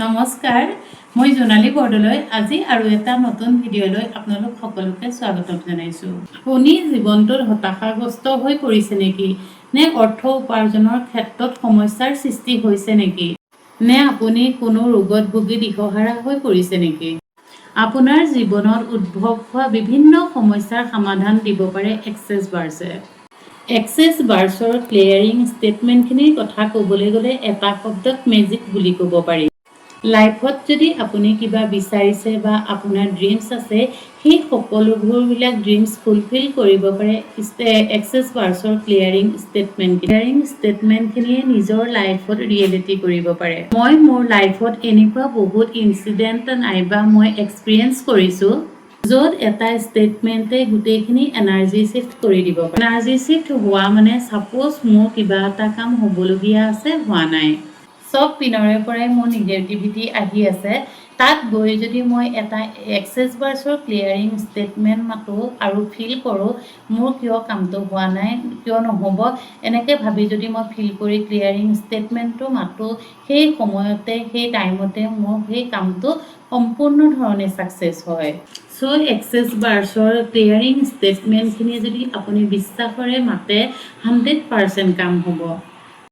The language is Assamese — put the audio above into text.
নমস্কাৰ, মই জোনালী বৰদলৈ আজি আৰু এটা নতুন ভিডিঅ'লৈ আপোনালোক সকলোকে স্বাগতম জনাইছোঁ। আপুনি জীৱনটোত হতাশাগ্ৰস্ত হৈ পৰিছে নেকি? নে অৰ্থ উপাৰ্জনৰ ক্ষেত্ৰত সমস্যাৰ সৃষ্টি হৈছে নেকি? নে আপুনি কোনো ৰোগত ভুগি দিশহাৰা হৈ পৰিছে নেকি? আপোনাৰ জীৱনত উদ্ভৱ হোৱা বিভিন্ন সমস্যাৰ সমাধান দিব পাৰে এক্সেছ বাৰ্ছে। এক্সেছ বাৰ্ছৰ ক্লিয়াৰিং ষ্টেটমেণ্টখিনিৰ কথা ক'বলৈ গ'লে এটা শব্দত মেজিক বুলি ক'ব পাৰি। লাইফত যদি আপুনি কিবা বিচাৰিছে বা আপোনাৰ ড্ৰিমছ আছে, সেই সকলোবিলাক ড্ৰিমছ ফুলফিল কৰিব পাৰে এক্সেছ বাৰ্ছৰ ক্লিয়াৰিং ষ্টেটমেণ্টখিনিয়ে নিজৰ লাইফত ৰিয়েলিটি কৰিব পাৰে। মই মোৰ লাইফত এনেকুৱা বহুত ইনচিডেণ্ট নাইবা মই এক্সপিৰিয়েঞ্চ কৰিছোঁ য'ত এটা ষ্টেটমেণ্টে গোটেইখিনি এনাৰ্জি শ্বিফ্ট কৰি দিব পাৰে। এনাৰ্জি শ্বিফ্ট হোৱা মানে ছাপ'জ মোৰ কিবা এটা কাম হ'বলগীয়া আছে, হোৱা নাই, চব পিনৰে পৰাই মোৰ নিগেটিভিটি আহি আছে, তাত গৈ যদি মই এটা এক্সেছ বাৰ্ছৰ ক্লিয়াৰিং ষ্টেটমেণ্ট মাতোঁ আৰু ফিল কৰোঁ মোৰ কিয় কামটো হোৱা নাই, কিয় নহ'ব, এনেকৈ ভাবি যদি মই ফিল কৰি ক্লিয়াৰিং ষ্টেটমেণ্টটো মাতোঁ, সেই সময়তে সেই টাইমতে মোৰ সেই কামটো সম্পূৰ্ণ ধৰণে ছাকচেছ হয়। চ' এক্সেছ বাৰ্ছৰ ক্লিয়াৰিং ষ্টেটমেণ্টখিনি যদি আপুনি বিশ্বাসেৰে মাতে 100% কাম হ'ব।